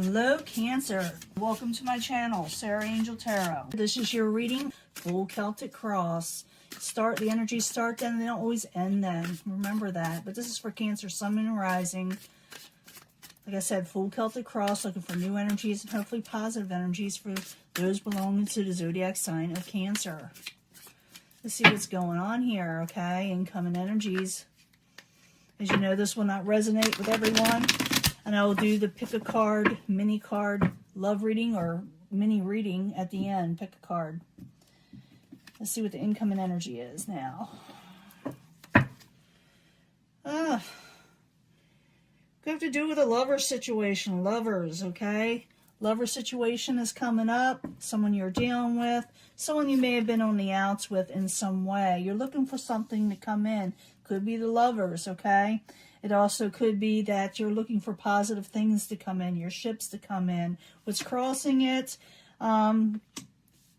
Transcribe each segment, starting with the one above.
Hello Cancer, welcome to my channel, Sarah Angel Tarot. This is your reading, full Celtic cross. The energies start then, and they don't always end then. Remember that. But this is for Cancer, Sun, Moon, and Rising. Like I said, full Celtic cross, looking for new energies and hopefully positive energies for those belonging to the zodiac sign of Cancer. Let's see what's going on here, okay? Incoming energies. As you know, this will not resonate with everyone. And I will do the pick a card, mini card, love reading or mini reading at the end. Pick a card. Let's see what the incoming energy is now. Could have to do with a lover situation. Lovers, okay? Lover situation is coming up. Someone you're dealing with. Someone you may have been on the outs with in some way. You're looking for something to come in. Could be the lovers, okay? It also could be that you're looking for positive things to come in, your ships to come in. What's crossing it?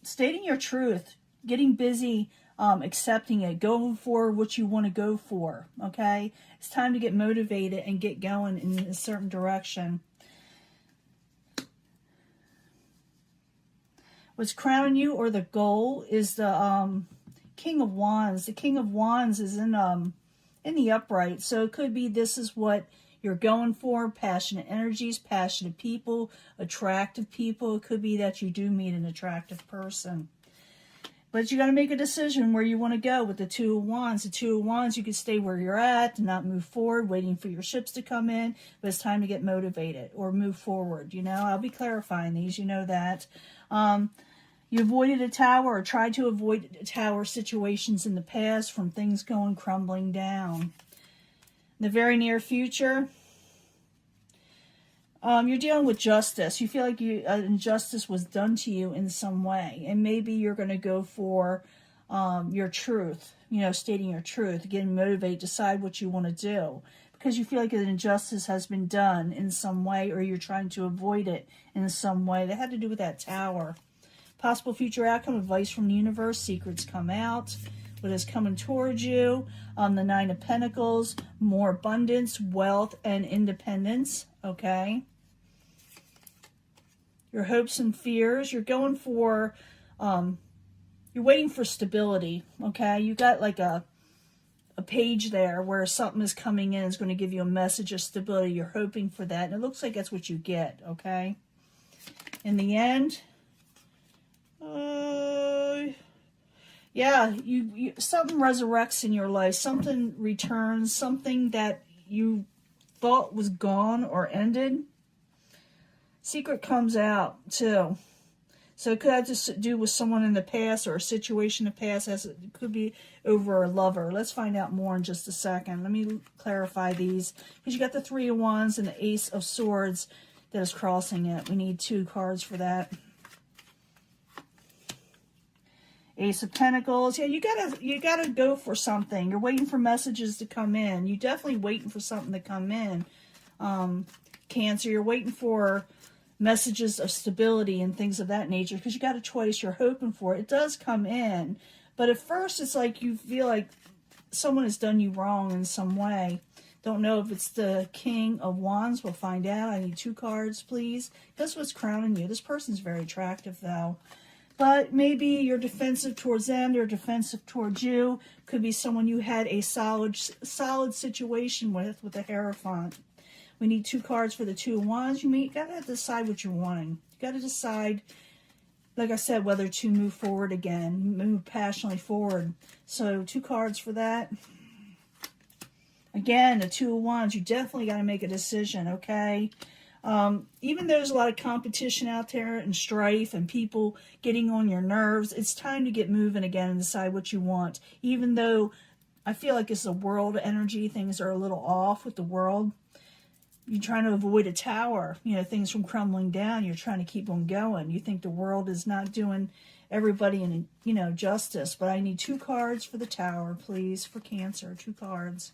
Stating your truth, getting busy, accepting it, going for what you want to go for, okay? It's time to get motivated and get going in a certain direction. What's crowning you or the goal is the King of Wands. The King of Wands is in the upright, so it could be this is what you're going for. Passionate energies, passionate people, attractive people. It could be that you do meet an attractive person, but you got to make a decision where you want to go with the Two of Wands. The Two of Wands, you could stay where you're at and not move forward, waiting for your ships to come in, but it's time to get motivated or move forward. You know, I'll be clarifying these, you know that. You avoided a tower or tried to avoid tower situations in the past from things going crumbling down. In the very near future, you're dealing with justice. You feel like injustice was done to you in some way. And maybe you're going to go for your truth, you know, stating your truth, getting motivated, decide what you want to do. Because you feel like an injustice has been done in some way, or you're trying to avoid it in some way. That had to do with that tower. Possible future outcome, advice from the universe, secrets come out, what is coming towards you, the Nine of Pentacles, more abundance, wealth, and independence, okay? Your hopes and fears, you're going for, you're waiting for stability, okay? You got like a page there where something is coming in, is going to give you a message of stability. You're hoping for that, and it looks like that's what you get, okay? In the end, yeah, you something resurrects in your life, something returns, something that you thought was gone or ended. Secret comes out too, so it could have to do with someone in the past or a situation in the past. It could be over a lover. Let's find out more in just a second. Let me clarify these, because you got the Three of Wands and the Ace of Swords that is crossing it. We need 2 cards for that. Ace of Pentacles. Yeah, you gotta go for something. You're waiting for messages to come in. You're definitely waiting for something to come in. Cancer, you're waiting for messages of stability and things of that nature, because you got a choice. You're hoping for it. It does come in, but at first it's like you feel like someone has done you wrong in some way. Don't know if it's the King of Wands. We'll find out. I need 2 cards, please. That's what's crowning you. This person's very attractive, though. But maybe you're defensive towards them, they're defensive towards you. Could be someone you had a solid situation with a Hierophant. We need 2 cards for the Two of Wands. You got to decide what you're wanting. You got to decide, like I said, whether to move forward again, move passionately forward. So 2 cards for that. Again, the Two of Wands, you definitely got to make a decision, okay? Even though there's a lot of competition out there and strife and people getting on your nerves, it's time to get moving again and decide what you want. Even though I feel like it's a world energy, things are a little off with the world. You're trying to avoid a tower, you know, things from crumbling down. You're trying to keep on going. You think the world is not doing everybody any, you know, justice. But I need 2 cards for the tower, please, for Cancer. 2 cards.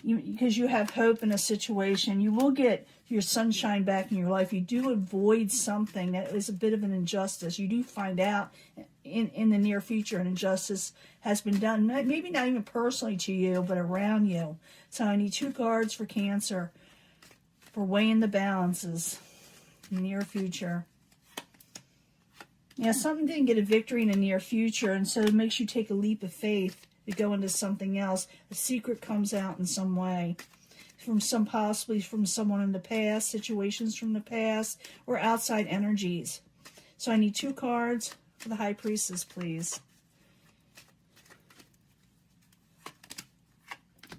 Because you have hope in a situation. You will get your sunshine back in your life. You do avoid something that is a bit of an injustice. You do find out in the near future an injustice has been done. Maybe not even personally to you, but around you. So I need 2 cards for Cancer We're weighing the balances in the near future. Yeah, something didn't get a victory in the near future, and so it makes you take a leap of faith to go into something else. A secret comes out in some way. Possibly from someone in the past, situations from the past, or outside energies. So I need 2 cards for the High Priestess, please.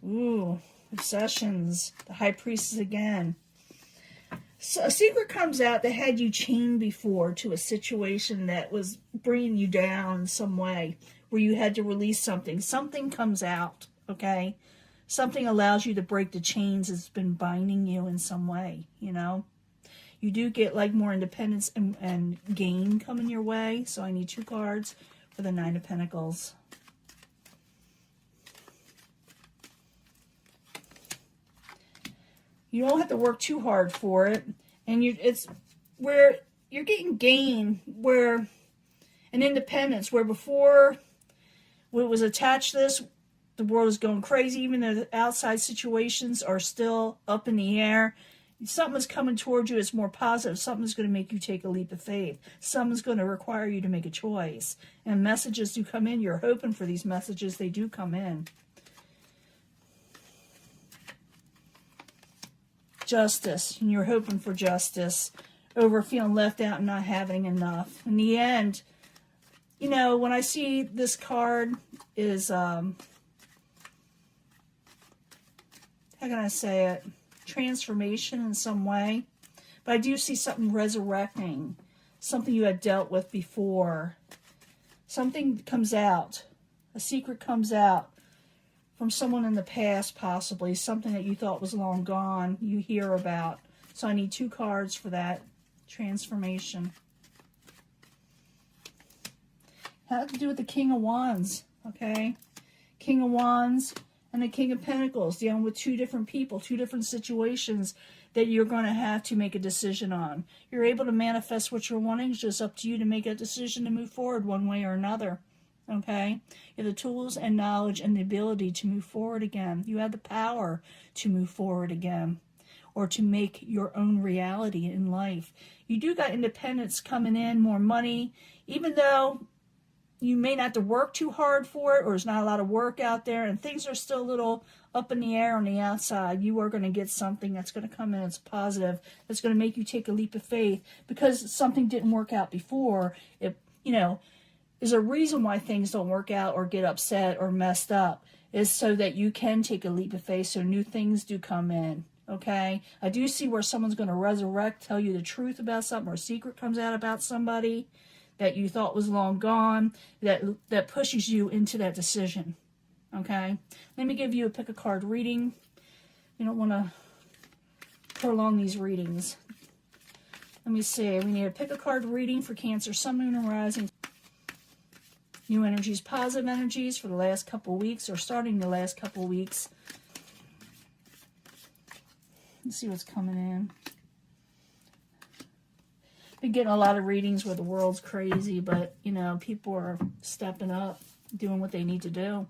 Ooh, obsessions. The High Priestess again. So a secret comes out that had you chained before to a situation that was bringing you down in some way, where you had to release something. Something comes out, okay? Something allows you to break the chains that's been binding you in some way, you know? You do get like more independence and gain coming your way. So I need 2 cards for the 9 of Pentacles. You don't have to work too hard for it. And it's where you're getting gain, where an independence, where before when it was attached to this, the world is going crazy, even though the outside situations are still up in the air. Something's coming towards you. It's more positive. Something's going to make you take a leap of faith. Something's going to require you to make a choice. And messages do come in. You're hoping for these messages. They do come in. Justice. And you're hoping for justice over feeling left out and not having enough. In the end, you know, when I see this card is... how can I say it? Transformation in some way. But I do see something resurrecting. Something you had dealt with before. Something comes out. A secret comes out from someone in the past, possibly. Something that you thought was long gone. You hear about. So I need 2 cards for that transformation. Had to do with the King of Wands. Okay? King of Wands and the King of Pentacles, dealing with 2 different people, 2 different situations that you're going to have to make a decision on. You're able to manifest what you're wanting. It's just up to you to make a decision to move forward one way or another. Okay? You have the tools and knowledge and the ability to move forward again. You have the power to move forward again, or to make your own reality in life. You do got independence coming in, more money, even though you may not have to work too hard for it, or there's not a lot of work out there, and things are still a little up in the air on the outside. You are going to get something that's going to come in, it's positive, that's going to make you take a leap of faith, because something didn't work out before. It, you know, is a reason why things don't work out or get upset or messed up, is so that you can take a leap of faith, so new things do come in. Okay? I do see where someone's going to resurrect, tell you the truth about something, or a secret comes out about somebody that you thought was long gone, that pushes you into that decision. Okay? Let me give you a pick a card reading. You don't want to prolong these readings. Let me see. We need a pick a card reading for Cancer, Sun, Moon, and Rising. New energies, positive energies for the last couple weeks, or starting the last couple weeks. Let's see what's coming in. Been getting a lot of readings where the world's crazy, but, you know, people are stepping up, doing what they need to do.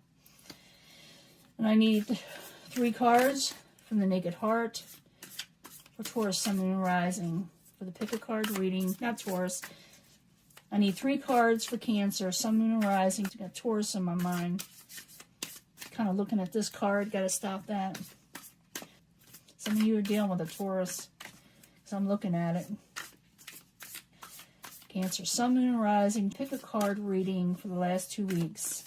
And I need 3 cards from the Naked Heart for Taurus, Sun, Moon, and Rising. For the pick a card reading, not Taurus. I need 3 cards for Cancer, Sun, Moon, and Rising. I got Taurus in my mind. Kind of looking at this card, got to stop that. Some of you are dealing with a Taurus, because I'm looking at it. Cancer, Sun, Moon, and Rising. Pick a card reading for the last 2 weeks.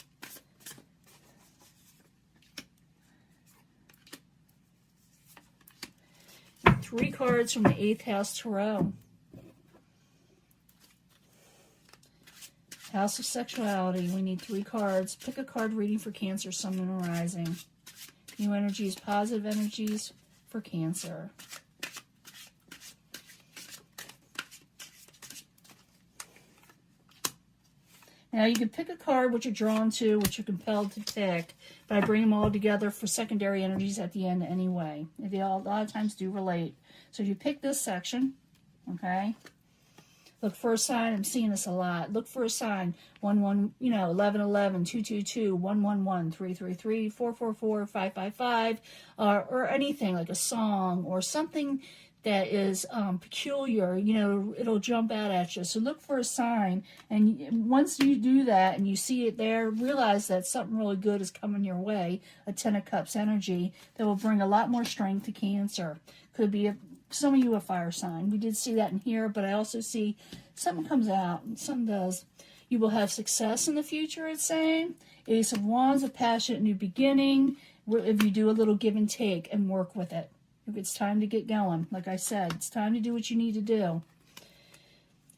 And 3 cards from the 8th House Tarot. House of Sexuality. We need 3 cards. Pick a card reading for Cancer, Sun, Moon, and Rising. New energies, positive energies for Cancer. Now, you can pick a card which you're drawn to, which you're compelled to pick, but I bring them all together for secondary energies at the end anyway. They all, a lot of times do relate. So if you pick this section, okay, look for a sign. I'm seeing this a lot. Look for a sign. 11, 222, 111, 333, 444, 555, or anything like a song or something that is peculiar, you know, it'll jump out at you. So look for a sign, and once you do that and you see it there, realize that something really good is coming your way, a Ten of Cups energy that will bring a lot more strength to Cancer. Could be some of you a fire sign. We did see that in here, but I also see something comes out, and something does. You will have success in the future, it's saying. Ace of Wands, a passionate new beginning, if you do a little give and take and work with it. If it's time to get going, like I said, it's time to do what you need to do.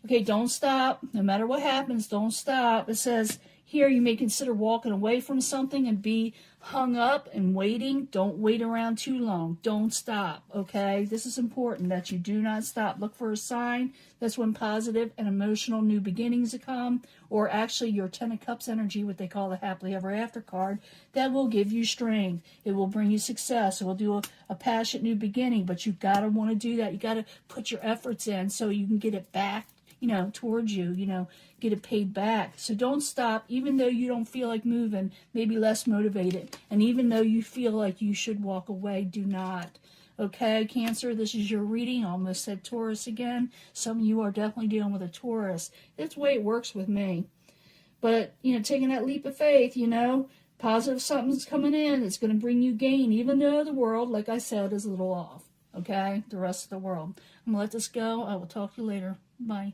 Okay, don't stop. No matter what happens, don't stop. It says here you may consider walking away from something and be hung up and waiting. Don't wait around too long. Don't stop, okay? This is important that you do not stop. Look for a sign. That's when positive and emotional new beginnings come, or actually your Ten of Cups energy, what they call the happily ever after card, that will give you strength. It will bring you success. It will do a passionate new beginning, but you've got to want to do that. You got to put your efforts in so you can get it back, you know, towards you, you know, get it paid back. So don't stop, even though you don't feel like moving, maybe less motivated. And even though you feel like you should walk away, do not. Okay, Cancer, this is your reading. I almost said Taurus again. Some of you are definitely dealing with a Taurus. That's the way it works with me. But, you know, taking that leap of faith, you know, positive something's coming in. It's going to bring you gain, even though the world, like I said, is a little off. Okay, the rest of the world. I'm going to let this go. I will talk to you later. Bye.